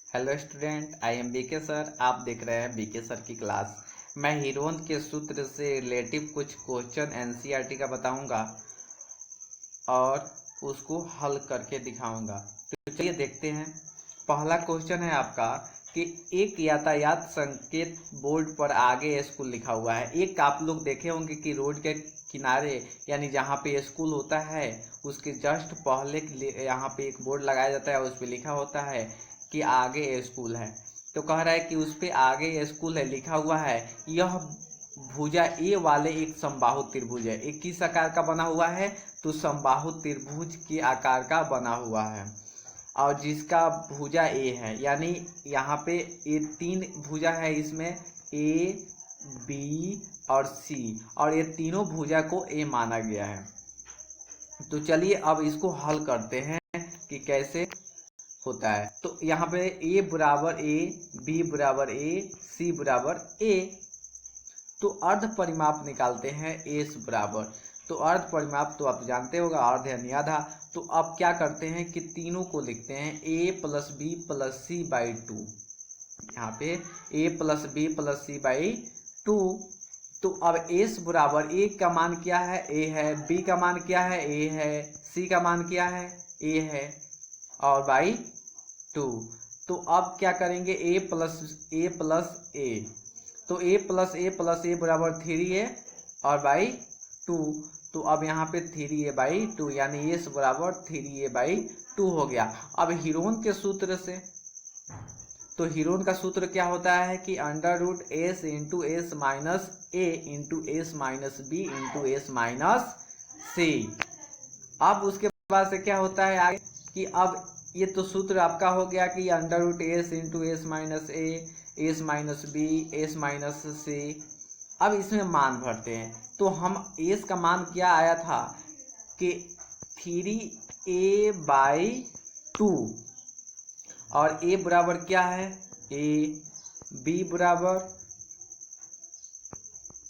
Hello student, I am BK sir. आप देख रहे हैं बीके सर की क्लास। मैं हीरोन के सूत्र से रिलेटिव कुछ क्वेश्चन एनसीईआरटी का बताऊंगा और उसको हल करके दिखाऊंगा। तो चलिए देखते हैं। पहला क्वेश्चन है आपका कि एक यातायात संकेत बोर्ड पर आगे स्कूल लिखा हुआ है। एक आप लोग देखे होंगे कि रोड के किनारे यानी जहाँ पे स्कूल होता है उसके जस्ट पहले यहाँ पे एक बोर्ड लगाया जाता है, उस पर लिखा होता है कि आगे स्कूल है। तो कह रहा है कि उस पे आगे स्कूल है लिखा हुआ है। यह भुजा ए वाले एक समबाहु त्रिभुज है। एक किस आकार का बना हुआ है? तो समबाहु त्रिभुज के आकार का बना हुआ है और जिसका भुजा ए है, यानी यहाँ पे ये तीन भुजा है, इसमें ए बी और सी, और ये तीनों भुजा को ए माना गया है। तो चलिए अब इसको हल करते हैं कि कैसे होता है। तो यहाँ पे ए बराबर ए, बी बराबर ए, सी बराबर ए। तो अर्ध परिमाप निकालते हैं एस बराबर। तो अर्ध परिमाप तो आप जानते होगा, अर्ध यानी आधा। तो अब क्या करते हैं कि तीनों को लिखते हैं A plus B plus C by two. यहाँ पे A plus B plus C by two. तो अब एस बराबर ए का मान क्या है? ए है। बी का मान क्या है? ए है। सी का मान क्या है? ए है। और बाई टू। तो अब क्या करेंगे? ए प्लस ए। तो ए प्लस ए बराबर 3a और बाई टू। तो अब यहाँ पे 3a बाई टू यानी एस बराबर 3a बाई टू हो गया। अब हीरोन के सूत्र से, तो हीरोन का सूत्र क्या होता है कि under root S into S minus A into S minus B into S minus C. अब उसके बाद से क्या होता है आगे कि अब ये तो सूत्र आपका हो गया कि under root S into S minus A, S minus B, S minus C. अब इसमें मान भरते हैं। तो हम एस का मान क्या आया था कि 3a बाई टू, और ए बराबर क्या है? ए। बी बराबर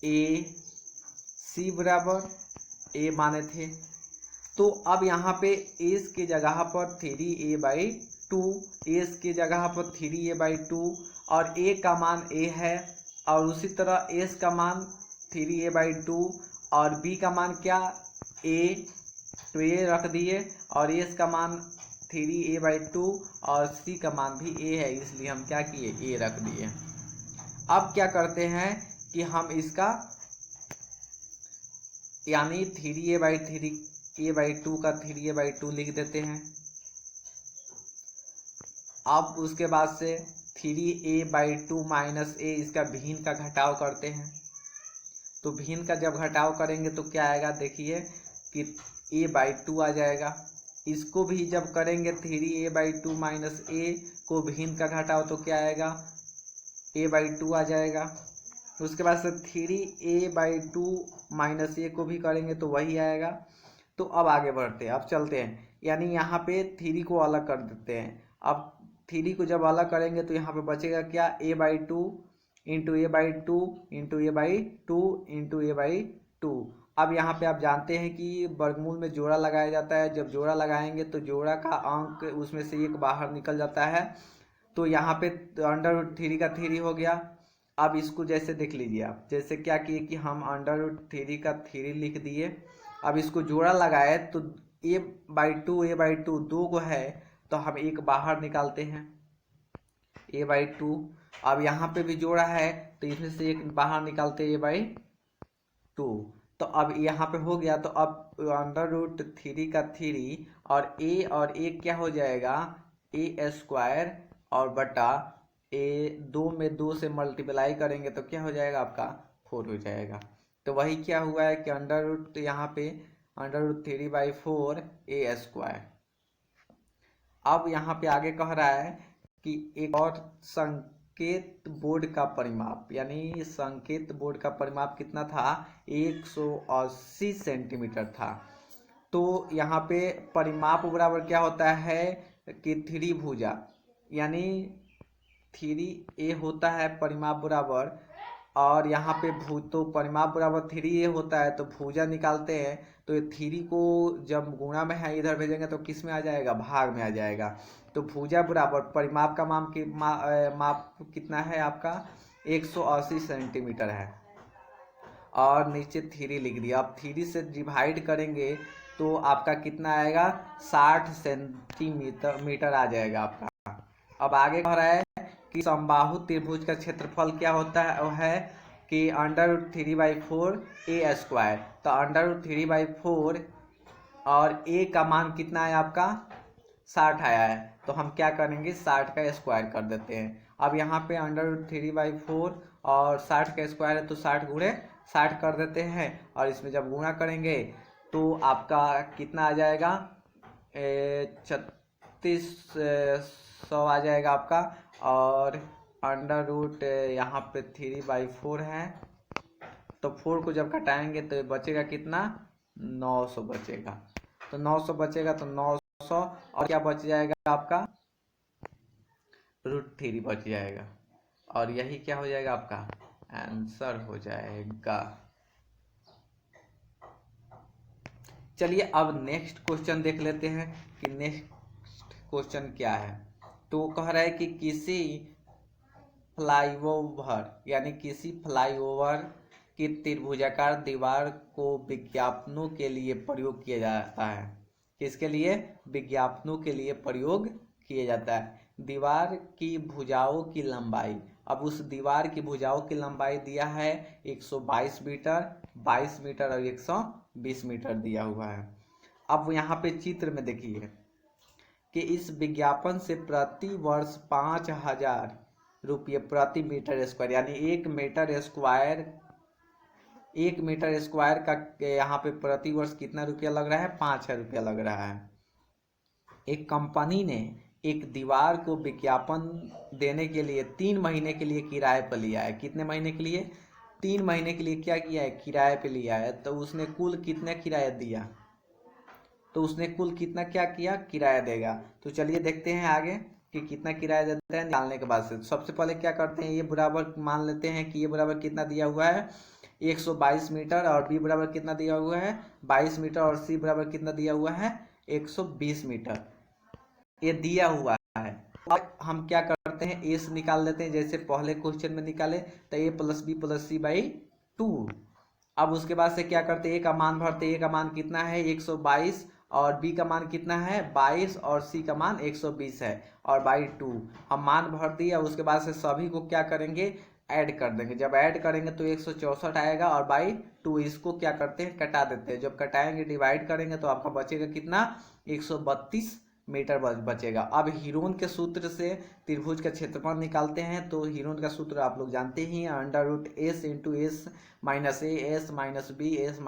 ए, सी बराबर ए माने थे। तो अब यहाँ पे एस के जगह पर 3a बाई टू, एस के जगह पर 3a बाई टू, और ए का मान ए है, और उसी तरह एस का मान 3a बाई टू, और बी का मान क्या? ए। तो ये रख दिए, और एस का मान 3a बाई टू, और सी का मान भी ए है, इसलिए हम क्या किए? ए रख दिए। अब क्या करते हैं कि हम इसका यानी 3a by three, A by two का 3a बाई टू लिख देते हैं। अब उसके बाद से 3a बाई टू माइनस ए, इसका भिन्न का घटाव करते हैं। तो भिन्न का जब घटाव करेंगे तो क्या आएगा? देखिए कि a बाई टू आ जाएगा। इसको भी जब करेंगे 3a बाई टू माइनस ए को भिन्न का घटाव तो क्या आएगा? a बाई टू आ जाएगा। उसके बाद से 3a बाई टू माइनस ए को भी करेंगे तो वही आएगा। तो अब आगे बढ़ते हैं, अब चलते हैं, यानी यहाँ पे 3 को अलग कर देते हैं। अब 3 को जब अलग करेंगे तो यहाँ पे बचेगा क्या? a by two into A by two into A by two into A by two. अब यहाँ पे आप जानते हैं कि वर्गमूल में जोड़ा लगाया जाता है। जब जोड़ा लगाएंगे तो जोड़ा का अंक उसमें से एक बाहर निकल जाता है। तो यहाँ पे अंडर रूट 3 का 3 हो गया। अब इसको जैसे देख लीजिए आप, जैसे क्या किए कि हम अंडर रूट 3 का 3 लिख दिए। अब इसको जोड़ा लगाए तो ए बाई टू दो को है, तो हम एक बाहर निकालते हैं ए बाई टू। अब यहाँ पे भी जोड़ा है तो इसमें से एक बाहर निकालते हैं ए बाई टू। तो अब यहाँ पे हो गया। तो अब अंडर रूट 3 का 3 और ए क्या हो जाएगा? ए स्क्वायर और बटा ए, दो में दो से मल्टीप्लाई करेंगे तो क्या हो जाएगा आपका? 4 हो जाएगा। तो वही क्या हुआ है कि अंडर रूट यहाँ पे under root 3 by 4 A square. अब यहाँ पे आगे कह रहा है कि एक और संकेत बोर्ड का परिमाप, यानी संकेत बोर्ड का परिमाप कितना था? 180 सेंटीमीटर था। तो यहाँ पे परिमाप बराबर क्या होता है कि 3 भुजा, यानी 3a होता है परिमाप बराबर, और यहाँ पे तो परिमाप बराबर 3a होता है। तो भुजा निकालते हैं तो ये 3 को जब गुणा में है इधर भेजेंगे तो किस में आ जाएगा? भाग में आ जाएगा। तो तो भुजा बराबर परिमाप का माप कितना है आपका 180 सेंटीमीटर है, और नीचे 3 लिख दिया। अब 3 से डिवाइड करेंगे तो आपका कितना आएगा 60 सेंटीमीटर आ जाएगा आपका। अब आगे कह रहा है कि समबाहु त्रिभुज का क्षेत्रफल क्या होता है, वो है कि √3/4 a स्क्वायर। तो √3/4 और a का मान कितना है आपका 60 आया है, तो हम क्या करेंगे 60 का स्क्वायर कर देते हैं। अब यहाँ पे √3/4 और 60 का स्क्वायर है तो 60 गुणे 60 कर देते हैं, और इसमें जब गुणा करेंगे तो आपका कितना आ जाएगा 3600 आ जाएगा आपका। और अंडर रूट यहाँ पे 3/4 है, तो 4 को जब घटाएंगे तो बचेगा कितना 900 बचेगा। तो 900 बचेगा, तो 900 और क्या बच जाएगा आपका √3 बच जाएगा, और यही क्या हो जाएगा आपका आंसर हो जाएगा। चलिए अब नेक्स्ट क्वेश्चन देख लेते हैं कि नेक्स्ट क्वेश्चन क्या है। तो कह रहा है कि किसी फ्लाईओवर यानी किसी फ्लाईओवर की त्रिभुजाकार दीवार को विज्ञापनों के लिए प्रयोग किया जाता है। किसके लिए विज्ञापनों के लिए प्रयोग किया जाता है। दीवार की भुजाओं की लंबाई, अब उस दीवार की भुजाओं की लंबाई दिया है 122 मीटर, 22 मीटर और 120 मीटर दिया हुआ है। अब यहाँ पे चित्र में देखिए कि इस विज्ञापन से प्रति वर्ष 5000 रुपये प्रति मीटर स्क्वायर, यानी 1 मीटर स्क्वायर का यहाँ पे प्रति वर्ष कितना रुपया लग रहा है 5000 रुपया लग रहा है। एक कंपनी ने एक दीवार को विज्ञापन देने के लिए 3 महीने के लिए किराए पर लिया है। कितने महीने के लिए 3 महीने के लिए क्या किया है किराए पे लिया है। तो उसने कुल कितना किराया दिया, तो उसने कुल कितना क्या किया किराया देगा। तो चलिए देखते हैं आगे कि कितना किराया देते हैं निकालने के बाद से। सबसे पहले क्या करते हैं, ये बराबर मान लेते हैं कि ये बराबर कितना दिया हुआ है 122 मीटर, और बी बराबर कितना दिया हुआ है 22 मीटर, और सी बराबर कितना दिया हुआ है 120 मीटर, ये दिया हुआ है। अब हम क्या करते हैं ए से निकाल लेते हैं, जैसे पहले क्वेश्चन में निकाले तो a + b + c/2। अब उसके बाद से क्या करते हैं, a का मान भरते, a का मान कितना है 122, और b का मान कितना है 22, और c का मान 120 है, और बाई 2 हम मान भर दिया। उसके बाद से सभी को क्या करेंगे ऐड कर देंगे। जब ऐड करेंगे तो 164 आएगा, और बाई 2 इसको क्या करते हैं कटा देते हैं। जब कटाएंगे डिवाइड करेंगे तो आपका बचेगा कितना 132 मीटर बचेगा। अब हीरोन के सूत्र से त्रिभुज का क्षेत्रफल निकालते हैं। तो हीरोन का सूत्र आप लोग जानते ही हैं, √s × s - a s - b s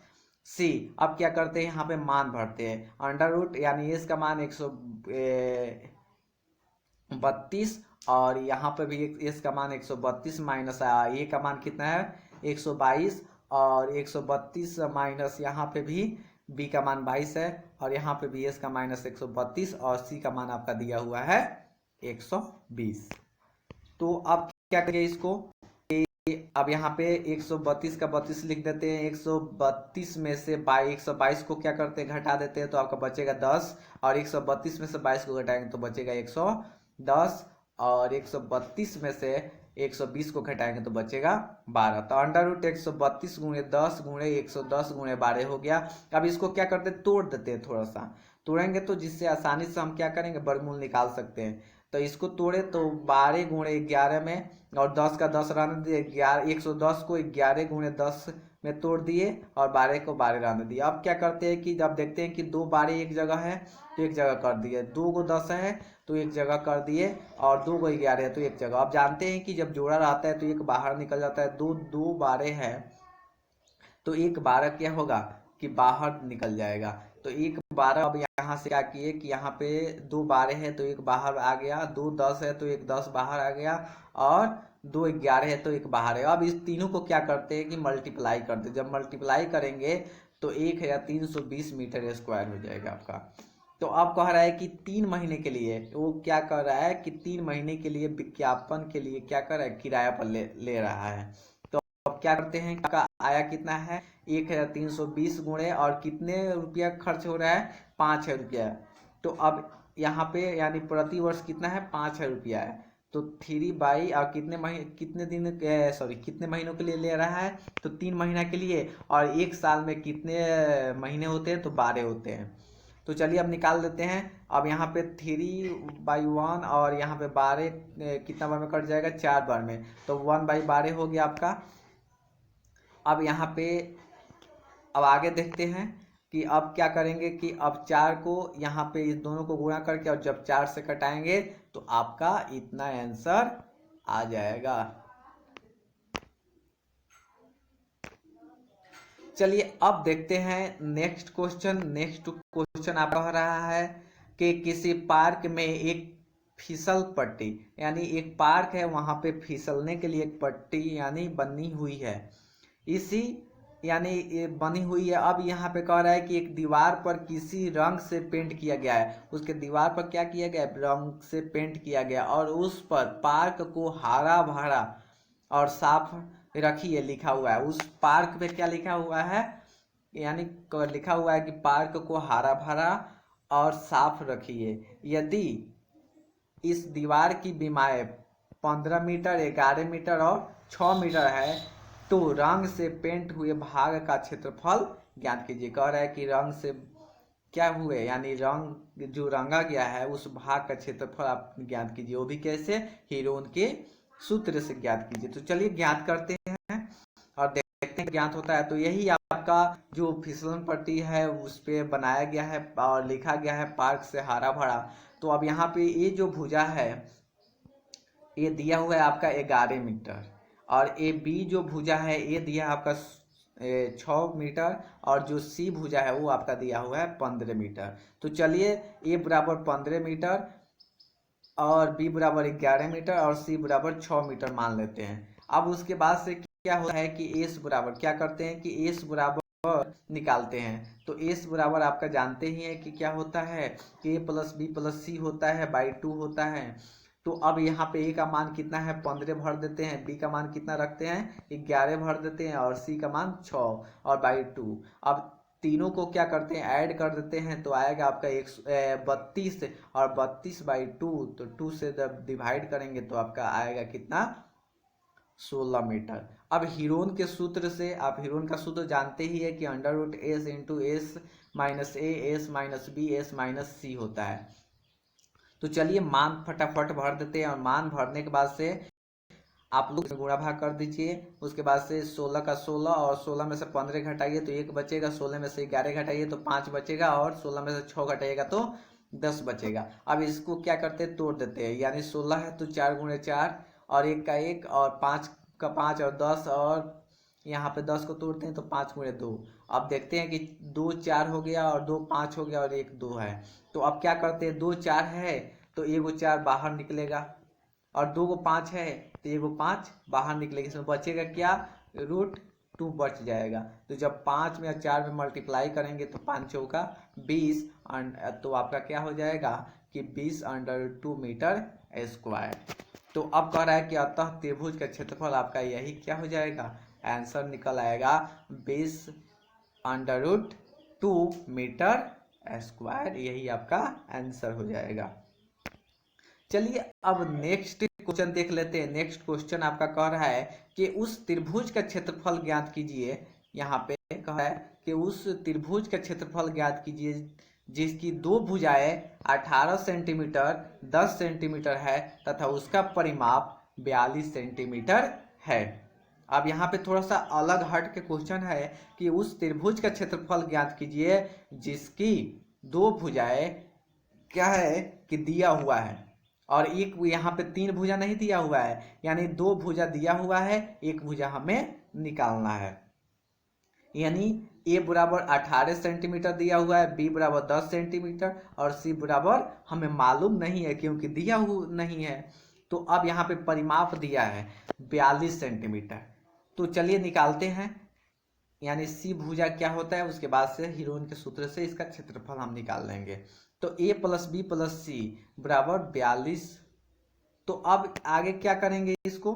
- c। अब क्या करते हैं यहाँ पे मान भरते हैं। अंडर यानी s का मान 132, और यहाँ पे भी s का मान 132 माइनस a का मान कितना है 122, और 132 माइनस यहाँ पे भी b का मान 22 है, और यहाँ पे भी s का माइनस 132, और c का मान आपका दिया हुआ है 120। तो अब क्या करेंगे इसको, अब यहाँ पे 132 का 32 लिख देते हैं। 132 में से 122 को क्या करते हैं घटा देते हैं, तो आपका बचेगा 10, और 132 में से 22 को घटाएंगे तो बचेगा 110, और 132 में से 120 को घटाएंगे तो बचेगा 12। तो √132 × 10 × 110 × 12 हो गया। अब इसको क्या करते हैं तोड़ देते हैं, थोड़ा सा तोड़ेंगे तो जिससे आसानी से हम क्या करेंगे वर्गमूल निकाल सकते हैं। तो इसको तोड़े तो 12 × 11 में, और 10 का 10 रहने दिए, 110 को 11 × 10 में तोड़ दिए, और 12 को 12 रहने दिए। अब क्या करते हैं कि जब देखते हैं कि 2 12 एक जगह है तो एक जगह कर दिए, 2 को 10 है तो एक जगह कर दिए, और 2 को 11 है तो एक जगह। अब जानते हैं कि जब जोड़ा रहता है तो एक बाहर निकल जाता है। 2 12 है तो एक 12 क्या होगा कि बाहर निकल जाएगा। तो एक 12, अब यहाँ से क्या किए कि यहाँ पे 2 12 है तो एक बाहर आ गया, 2 10 है तो एक 10 बाहर आ गया, और 2 11 है तो एक बाहर है। अब इस तीनों को क्या करते हैं कि मल्टीप्लाई करते हैं। जब मल्टीप्लाई करेंगे तो 1320 मीटर स्क्वायर हो जाएगा आपका। तो अब कह रहा है कि 3 महीने के लिए वो क्या कर रहा है कि 3 महीने के लिए विज्ञापन के लिए क्या कर रहा है किराया पर ले रहा है। तो अब क्या करते हैं, का आया कितना है 1320 गुणे, और कितने रुपया खर्च हो रहा है 5000 रुपया। तो अब यहाँ पे यानी प्रति वर्ष कितना है, 5,000 रुपया है। तो 3 बाई और कितने दिन सॉरी कितने महीनों के लिए ले रहा है, तो 3 महीना के लिए। और एक साल में कितने महीने होते हैं, तो 12 होते हैं। तो चलिए अब निकाल देते हैं। अब यहाँ पे 3/1 और यहाँ पे 12 कितना बार में कट जाएगा, 4 बार में। तो 1/12 हो गया आपका। अब यहाँ पे अब आगे देखते हैं कि अब क्या करेंगे कि अब 4 को यहाँ पे इस दोनों को गुणा करके और जब 4 से कटाएंगे तो आपका इतना आंसर आ जाएगा। चलिए अब देखते हैं नेक्स्ट क्वेश्चन आप कह रहा है कि किसी पार्क में एक फिसल पट्टी, यानी एक पार्क है, वहां पे फिसलने के लिए एक पट्टी यानी बनी हुई है। इसी यानी ये बनी हुई है। अब यहाँ पे कह रहा है कि एक दीवार पर किसी रंग से पेंट किया गया है। उसके दीवार पर क्या किया गया है, रंग से पेंट किया गया, और उस पर पार्क को हरा भरा और साफ रखिए लिखा हुआ है। उस पार्क पे क्या लिखा हुआ है, यानी लिखा हुआ है कि पार्क को हरा भरा और साफ रखिए। यदि इस दीवार की बीमाएं 15 मीटर, 11 मीटर और 6 मीटर है तो रंग से पेंट हुए भाग का क्षेत्रफल ज्ञात कीजिए। कह रहा है कि रंग से क्या हुए, यानी रंग जो रंगा गया है उस भाग का क्षेत्रफल आप ज्ञात कीजिए, वो भी कैसे, हीरोन के सूत्र से ज्ञात कीजिए। तो चलिए ज्ञात करते हैं और देखते हैं ज्ञात होता है। तो यही आपका जो फिसलन पट्टी है उस पे बनाया गया है और लिखा गया है पार्क से हरा भरा। तो अब यहाँ पे ये जो भुजा है ये दिया हुआ है आपका 11 मीटर, और ए बी जो भुजा है ये दिया है आपका 6 मीटर, और जो सी भुजा है वो आपका दिया हुआ है 15 मीटर। तो चलिए ए बराबर 15 मीटर और बी बराबर 11 मीटर और सी बराबर 6 मीटर मान लेते हैं। अब उसके बाद से क्या होता है कि एस बराबर क्या करते हैं कि एस बराबर निकालते हैं। तो एस बराबर आपका जानते ही है कि क्या होता है, A plus B plus C होता है बाई 2 होता है। तो अब यहाँ पे ए का मान कितना है, 15 भर देते हैं, बी का मान कितना रखते हैं, 11 भर देते हैं, और सी का मान 6 और बाई 2। अब तीनों को क्या करते हैं, ऐड कर देते हैं, तो आएगा आपका 32, और 32/2, तो 2 से जब डिवाइड करेंगे तो आपका आएगा कितना, 16 मीटर। अब हीरोन के सूत्र से, आप हीरोन का सूत्र जानते ही है कि √s into S minus A S minus B S minus C होता है। तो चलिए मान फटाफट भर देते हैं, और मान भरने के बाद से आप लोग गुणा भाग कर दीजिए। उसके बाद से 16 का 16 और 16 में से 15 घटाइए तो 1 बचेगा, 16 में से 11 घटाइए तो 5 बचेगा, और 16 में से 6 घटाइएगा तो 10 बचेगा। अब इसको क्या करते हैं, तोड़ देते हैं, यानी 16 है तो 4 गुणे 4 और 1 का 1 और 5 का 5 और 10, और यहाँ पे 10 को तोड़ते हैं तो 5 गुणे 2। अब देखते हैं कि 2 4 हो गया और 2 5 हो गया और 1 2 है। तो अब क्या करते हैं, 2 4 है तो 1 4 बाहर निकलेगा, और 2 5 है तो 1 5 बाहर निकलेगा। इसमें बचेगा क्या, √2 बच जाएगा। तो जब 5 में या 4 में मल्टीप्लाई करेंगे तो 5 चौका 20, तो आपका क्या हो जाएगा कि 20√2 मीटर स्क्वायर। तो अब कह रहा है कि अतः त्रिभुज का क्षेत्रफल आपका यही क्या हो जाएगा, आंसर निकल आएगा 20√2 मीटर स्क्वायर, यही आपका आंसर हो जाएगा। चलिए अब नेक्स्ट क्वेश्चन देख लेते हैं। नेक्स्ट क्वेश्चन आपका कह रहा है कि उस त्रिभुज का क्षेत्रफल ज्ञात कीजिए। यहाँ पे कहा है कि उस त्रिभुज का क्षेत्रफल ज्ञात कीजिए जिसकी दो भुजाएं 18 सेंटीमीटर 10 सेंटीमीटर है तथा उसका परिमाप 42 सेंटीमीटर है। अब यहाँ पे थोड़ा सा अलग हट के क्वेश्चन है कि उस त्रिभुज का क्षेत्रफल ज्ञात कीजिए जिसकी दो भुजाएं क्या है कि दिया हुआ है, और एक यहाँ पे 3 भुजा नहीं दिया हुआ है, यानी 2 भुजा दिया हुआ है, 1 भुजा हमें निकालना है। यानी ए बराबर 18 सेंटीमीटर दिया हुआ है, बी बराबर 10 सेंटीमीटर और सी बराबर हमें मालूम नहीं है क्योंकि दिया हुआ नहीं है। तो अब यहाँ पे परिमाप दिया है 42 सेंटीमीटर। तो चलिए निकालते हैं, यानी सी भुजा क्या होता है उसके बाद से हीरोइन के सूत्र से इसका क्षेत्रफल हम निकाल लेंगे। तो A plus B plus C बराबर 42। तो अब आगे क्या करेंगे इसको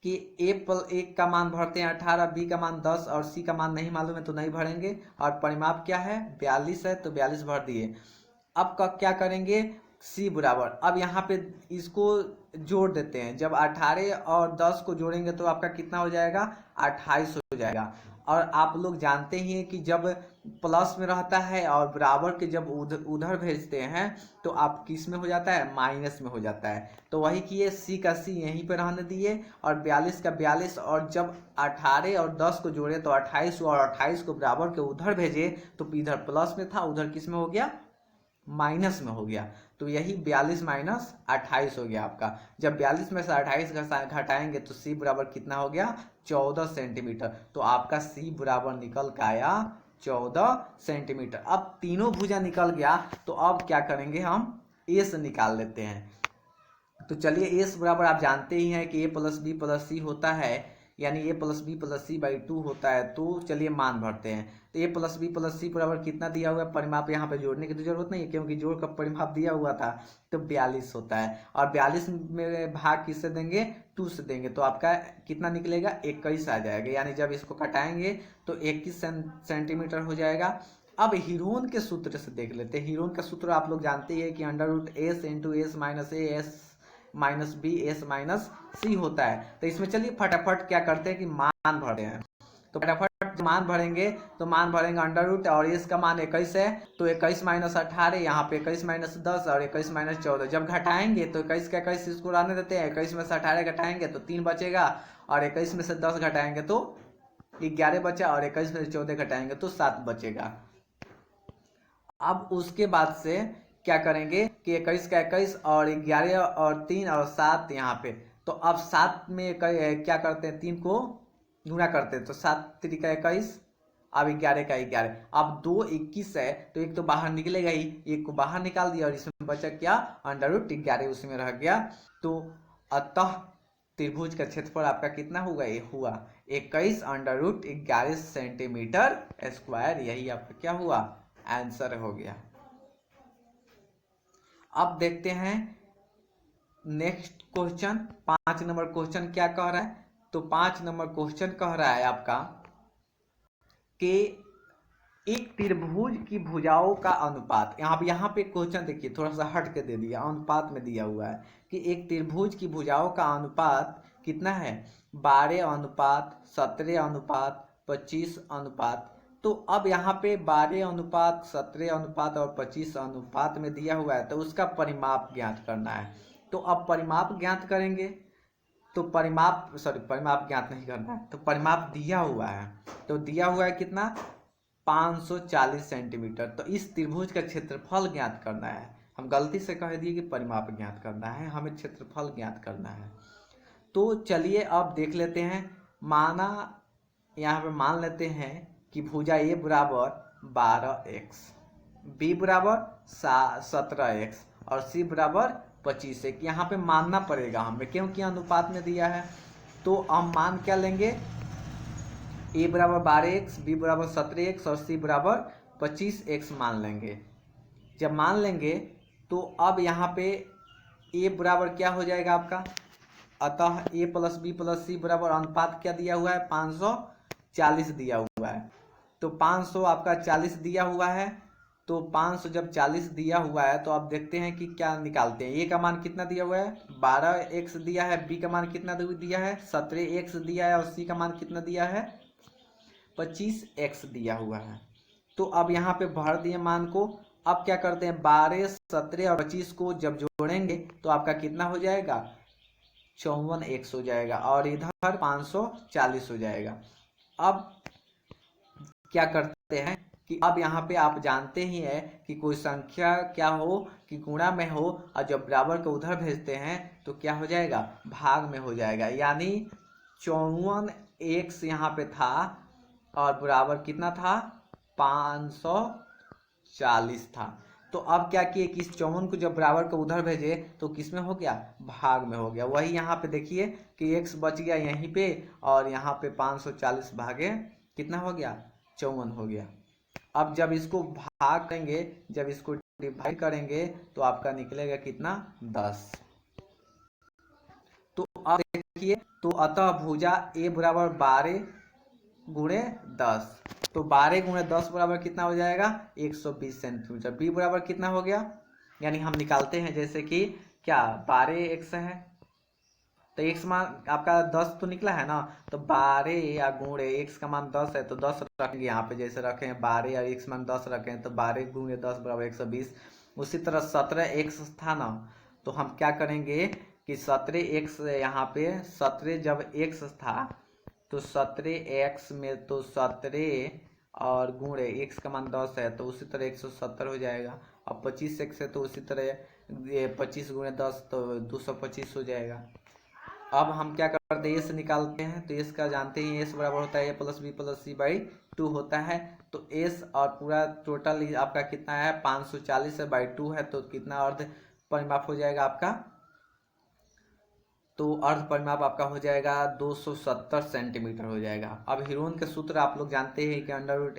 कि एक का मान भरते हैं 18, बी का मान 10 और सी का मान नहीं मालूम है तो नहीं भरेंगे, और परिमाप क्या है 42 है तो 42 भर दिए। अब का क्या करेंगे, सी बराबर, अब यहाँ पे इसको जोड़ देते हैं। जब 18 और 10 को जोड़ेंगे तो आपका कितना हो जाएगा, 28 हो जाएगा। और आप लोग जानते ही हैं कि जब प्लस में रहता है और बराबर के जब उधर उधर भेजते हैं तो आप किस में हो जाता है, माइनस में हो जाता है। तो वही किए, सी का सी यहीं पे रहने दिए और 42 का 42, और जब 18 और 10 को जोड़े तो 28 हुआ और 28 को बराबर के उधर भेजे तो इधर प्लस में था, उधर किस में हो गया, माइनस में हो गया। तो यही 42 माइनस 28 हो गया आपका। जब 42 में से 28 घटाएंगे तो सी बराबर कितना हो गया, 14 सेंटीमीटर। तो आपका सी बराबर निकल के आया 14 सेंटीमीटर। अब तीनों भुजा निकल गया तो अब क्या करेंगे, हम ए से निकाल लेते हैं। तो चलिए एस बराबर आप जानते ही हैं कि A plus B plus C होता है, यानी A plus B plus C by 2 होता है। तो चलिए मान भरते हैं। तो A plus B plus C बराबर कितना दिया हुआ है, परिमाप यहाँ पे जोड़ने की तो जरूरत नहीं है क्योंकि जोड़ का परिमाप दिया हुआ था। तो 42 होता है और 42 में भाग किससे देंगे, 2 से देंगे। तो आपका कितना निकलेगा, 21 आ जाएगा। यानी जब इसको घटाएंगे तो 21 सेंटीमीटर हो जाएगा। अब हीरोन के सूत्र से देख लेते हैं। हीरोन का सूत्र आप लोग जानते ही है कि under root S into S minus A S minus B S minus C होता है। तो इसमें चलिए फटाफट क्या करते हैं कि मान भरते हैं। तो फटाफट मान भरेंगे तो मान भरेंगे अंडर रूट और एस का मान 21 है तो 21 माइनस 18, यहाँ पे 21 माइनस 10 और 21 माइनस 14। जब घटाएंगे तो 21 का 21 इसको रहने देते हैं, 21 में से 18 घटाएंगे तो 3 बचेगा और 21 में से 10 घटाएंगे तो 11 बचा और 21 में से 14 घटाएंगे तो 7 बचेगा। अब उसके बाद से क्या करेंगे कि 21 का 21 और 11 और 3 और 7 यहाँ पे। तो अब 7 में क्या करते हैं, 3 को गुणा करते हैं तो 7 3 का 21, अब 11 का 11। अब 2 21 है तो एक तो बाहर निकलेगा ही, एक को बाहर निकाल दिया और इसमें बचा क्या, अंडर रूट 11 उसमें रह गया। तो अतः त्रिभुज का क्षेत्रफल आपका कितना होगा, ये हुआ 21 अंडर रूट 11 सेंटीमीटर स्क्वायर। यही आपका क्या हुआ, आंसर हो गया। अब देखते हैं नेक्स्ट क्वेश्चन, 5 नंबर क्वेश्चन क्या कह रहा है। तो 5 नंबर क्वेश्चन कह रहा है आपका कि एक त्रिभुज की भुजाओं का अनुपात। यहाँ पे क्वेश्चन देखिए थोड़ा सा हट के दे दिया, अनुपात में दिया हुआ है कि एक त्रिभुज की भुजाओं का अनुपात कितना है, 12 अनुपात 17 अनुपात 25 अनुपात। तो अब यहाँ पे 12 अनुपात 17 अनुपात और 25 अनुपात में दिया हुआ है तो उसका परिमाप ज्ञात करना है। तो अब परिमाप ज्ञात करेंगे तो परिमाप ज्ञात नहीं करना है, तो परिमाप दिया हुआ है। तो दिया हुआ है कितना, 540 सेंटीमीटर। तो इस त्रिभुज का क्षेत्रफल ज्ञात करना है। हम गलती से कह दिए कि परिमाप ज्ञात करना है, हमें क्षेत्रफल ज्ञात करना है। तो चलिए अब देख लेते हैं। माना यहाँ पे मान लेते हैं कि भुजा ए बराबर 12x, बी बराबर 17x और सी बराबर 25x। यहाँ पे मानना पड़ेगा हमें क्योंकि अनुपात में दिया है। तो हम मान क्या लेंगे, ए बराबर 12x, बी बराबर 17x और सी बराबर 25x मान लेंगे। जब मान लेंगे तो अब यहाँ पे ए बराबर क्या हो जाएगा आपका, अतः ए प्लस बी प्लस सी बराबर अनुपात क्या दिया हुआ है, 540 दिया हुआ है। तो 500 आपका 40 दिया हुआ है। तो 500 जब 40 दिया हुआ है तो आप देखते हैं कि क्या निकालते हैं। ए का मान कितना दिया हुआ है, 12x दिया है, बी का मान कितना दिया है, 17x दिया है और सी का मान कितना दिया है, 25x दिया हुआ है। तो अब यहाँ पे भर दिए मान को। अब क्या करते हैं, 12 17 और 25 को जब जोड़ेंगे तो आपका कितना हो जाएगा, 54x हो जाएगा और इधर 540 हो जाएगा। अब क्या करते हैं कि अब यहाँ पे आप जानते ही हैं कि कोई संख्या क्या हो कि गुणा में हो और जब बराबर को उधर भेजते हैं तो क्या हो जाएगा, भाग में हो जाएगा। यानी 54x यहाँ पे था और बराबर कितना था, 540 था। तो अब क्या किए कि इस 54 को जब बराबर को उधर भेजे तो किस में हो गया, भाग में हो गया। वही यहाँ पे देखिए कि x बच गया यहीं पे और यहाँ पे 540 भागे कितना हो गया, 54 हो गया। अब जब इसको भाग करेंगे, जब इसको डिवाइड करेंगे तो आपका निकलेगा कितना, 10। तो अब देखिए, तो अतः भुजा ए बराबर 12 गुणे 10 तो 12 गुणे 10 बराबर कितना हो जाएगा 120 सेंटीमीटर। बी बराबर कितना हो गया, यानी हम निकालते हैं जैसे कि क्या 12x है तो x मान आपका 10 तो निकला है ना, तो 12 या गुणे x का मान 10 है तो 10 रखेंगे यहाँ पे, जैसे रखे हैं 12 और x मान 10 रखे हैं तो 12 गुणे 10 बराबर 120। उसी तरह 17x था ना, तो हम क्या करेंगे कि 17x यहाँ पे 17 जब x था तो 17x में तो 17 और गुणे x का मान 10 है तो उसी तरह 170 हो जाएगा। अब 25x है तो उसी तरह 25 गुणे 10 तो 225 हो जाएगा। अब हम क्या करते हैं एस निकालते हैं, तो एस का जानते हैं एस बराबर होता है A plus B plus C by 2 होता है। तो एस और पूरा टोटल आपका कितना है 540 है बाई 2 है, तो कितना अर्ध परिमाप हो जाएगा आपका, तो अर्ध परिमाप आपका हो जाएगा 270 सेंटीमीटर हो जाएगा। अब हीरोन के सूत्र आप लोग जानते हैं कि under root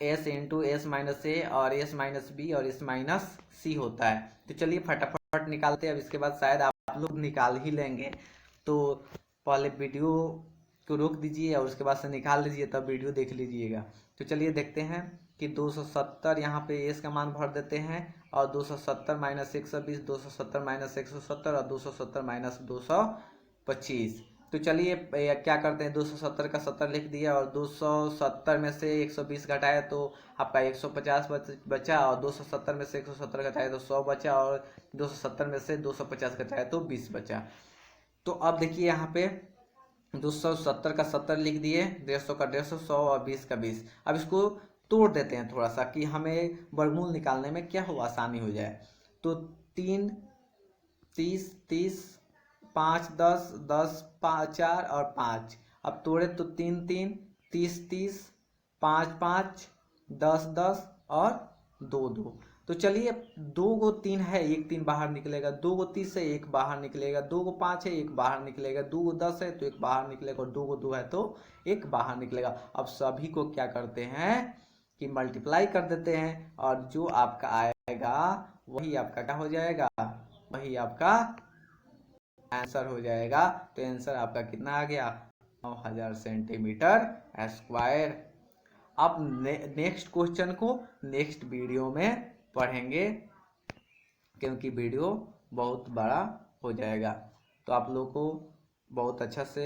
S into S minus A और एस माइनस बी और एस माइनस सी होता है। तो चलिए फटाफट निकालते हैं, अब इसके बाद शायद आप लोग निकाल ही लेंगे। तो पहले वीडियो को रोक दीजिए और उसके बाद से निकाल लीजिए, तब वीडियो देख लीजिएगा। तो चलिए देखते हैं कि 270 यहाँ पे एस का मान भर देते हैं और 270 माइनस 120, 270 माइनस 170 और 270 माइनस 225। तो चलिए क्या करते हैं 270 का 70 लिख दिया और 270 में से 120 घटाया तो आपका 150 बचा और 270 में से 170 घटाया तो 100 बचा और 270 में से 250 घटाया तो 20 बचा। तो अब देखिए यहाँ पे 270 का 70 लिख दिए, 150 का 150, 100 और 20 का 20। अब इसको तोड़ देते हैं थोड़ा सा कि हमें वर्गमूल निकालने में क्या हो आसानी हो जाए। तो 3 30 30 5 10 10 5 4 और 5, अब तोड़े तो 3 3 30 30 5 5 10 10 और 2 2। तो चलिए 2 गो 3 है, एक 3 बाहर निकलेगा, 2 गो 30 है एक बाहर निकलेगा, 2 गो 5 है एक बाहर निकलेगा, 2 गो 10 है तो एक बाहर निकलेगा और 2 गो 2 है तो एक बाहर निकलेगा। अब सभी को क्या करते हैं कि मल्टीप्लाई कर देते हैं और जो आपका आएगा वही आपका क्या हो जाएगा, वही आपका आंसर हो जाएगा। तो आंसर आपका कितना आ गया 9000 सेंटीमीटर स्क्वायर। अब नेक्स्ट क्वेश्चन को नेक्स्ट वीडियो में पढ़ेंगे क्योंकि वीडियो बहुत बड़ा हो जाएगा। तो आप लोगों को बहुत अच्छा से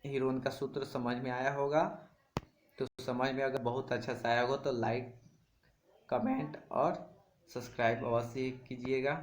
हीरोन का सूत्र समझ में आया होगा। तो समझ में अगर बहुत अच्छा से आया होगा तो लाइक कमेंट और सब्सक्राइब अवश्य कीजिएगा।